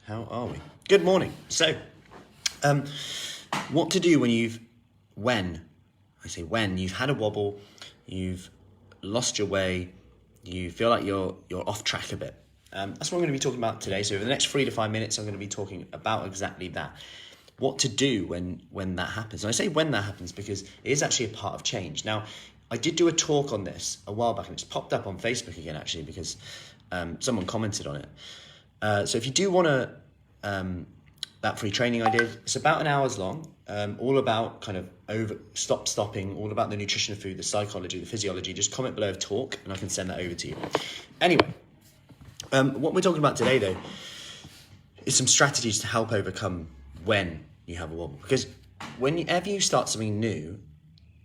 How are we? Good morning. So, what to do when you've had a wobble, you've lost your way, you feel like you're off track a bit. That's what I'm going to be talking about today. So, over the next 3 to 5 minutes, I'm going to be talking about exactly that. What to do when that happens. And I say when that happens because it is actually a part of change. Now, I did do a talk on this a while back, and it's popped up on Facebook again, actually, because someone commented on it. So if you do want that free training I did, it's about an hour's long, all about kind of stopping, all about the nutrition of food, the psychology, the physiology. Just comment below talk and I can send that over to you. Anyway, what we're talking about today though is some strategies to help overcome when you have a wobble. Because whenever you start something new,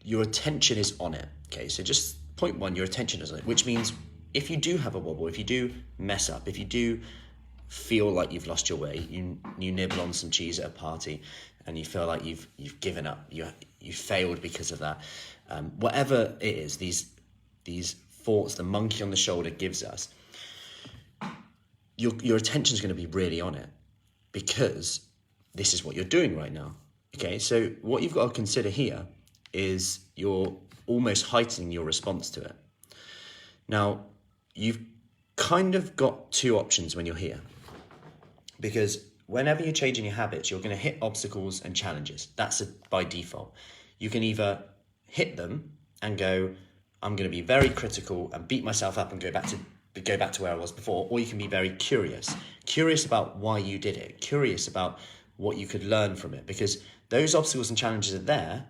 your attention is on it. Okay, so just point one, your attention is on it, which means if you do have a wobble, if you do mess up, if you do feel like you've lost your way, you nibble on some cheese at a party and you feel like you've given up, you failed because of that, whatever it is, these thoughts the monkey on the shoulder gives us, your attention is going to be really on it because this is what you're doing right now. Okay, so what you've got to consider here is you're almost heightening your response to it. Now, you've kind of got two options when you're here. Because whenever you're changing your habits, you're going to hit obstacles and challenges. That's by default. You can either hit them and go, I'm going to be very critical and beat myself up and go back to where I was before, or you can be very curious about why you did it, curious about what you could learn from it, because those obstacles and challenges are there.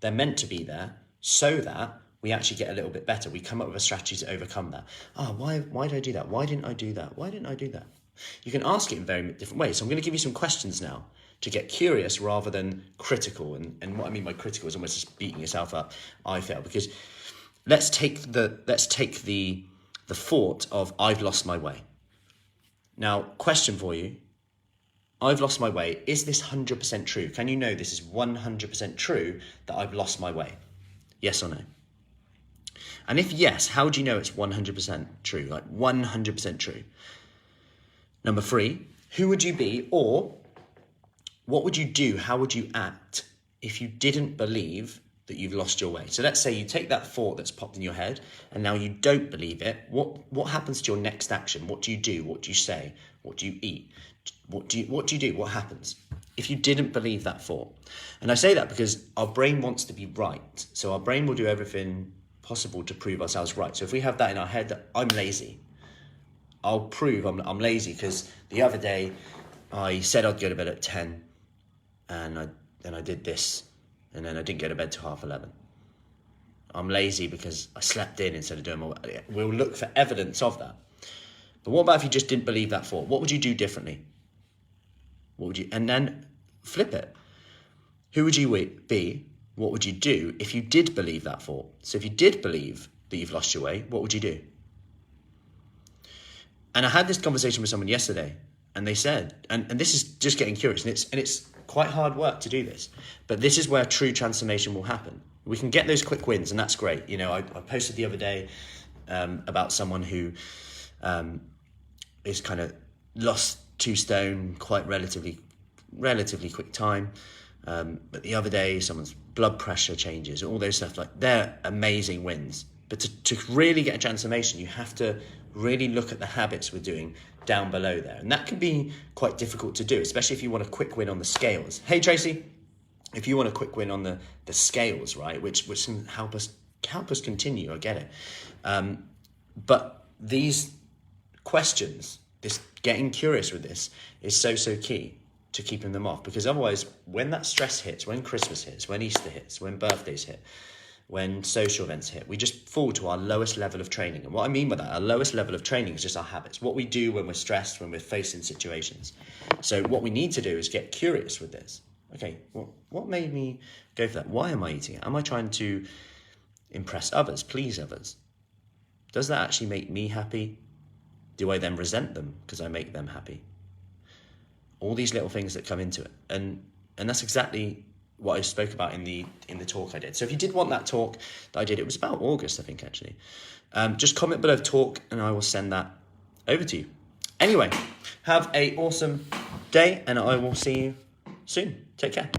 They're meant to be there so that we actually get a little bit better. We come up with a strategy to overcome that. Why did I do that? Why didn't I do that? Why didn't I do that? You can ask it in very different ways. So I'm going to give you some questions now to get curious rather than critical. And what I mean by critical is almost just beating yourself up. I failed. Because let's take the thought of I've lost my way. Now, question for you. I've lost my way. Is this 100% true? Can you know this is 100% true that I've lost my way? Yes or no? And if yes, how do you know it's 100% true? Like 100% true. Number 3, who would you be, or what would you do? How would you act if you didn't believe that you've lost your way? So let's say you take that thought that's popped in your head and now you don't believe it. What happens to your next action? What do you do? What do you say? What do you eat? What do you do? What happens if you didn't believe that thought? And I say that because our brain wants to be right. So our brain will do everything possible to prove ourselves right. So if we have that in our head that I'm lazy, I'll prove I'm lazy because the other day I said I'd go to bed at 10 and then I did this and then I didn't go to bed till 11:30. I'm lazy because I slept in instead of doing my work. We'll look for evidence of that. But what about if you just didn't believe that thought? What would you do differently? And then flip it. Who would you be? What would you do if you did believe that thought? So if you did believe that you've lost your way, what would you do? And I had this conversation with someone yesterday, and they said, and this is just getting curious, and it's quite hard work to do this, but this is where true transformation will happen. We can get those quick wins, and that's great. You know, I posted the other day about someone who is kind of lost 2 stone quite relatively quick time. But the other day, someone's blood pressure changes, all those stuff, like they're amazing wins. But to really get a transformation, you have to really look at the habits we're doing down below there. And that can be quite difficult to do, especially if you want a quick win on the scales. Hey, Tracy, if you want a quick win on the scales, right, which can help us continue, I get it. But these questions, this getting curious with this is so key to keeping them off, because otherwise when that stress hits, when Christmas hits, when Easter hits, when birthdays hit, when social events hit, we just fall to our lowest level of training. And what I mean by that, our lowest level of training is just our habits, what we do when we're stressed, when we're facing situations. So what we need to do is get curious with this. Okay, what made me go for that? Why am I eating it? Am I trying to impress others, please others? Does that actually make me happy? Do I then resent them because I make them happy? All these little things that come into it. And that's exactly what I spoke about in the talk I did. So if you did want that talk that I did, it was about August, I think, actually. Just comment below talk and I will send that over to you. Anyway, have a awesome day, and I will see you soon. Take care.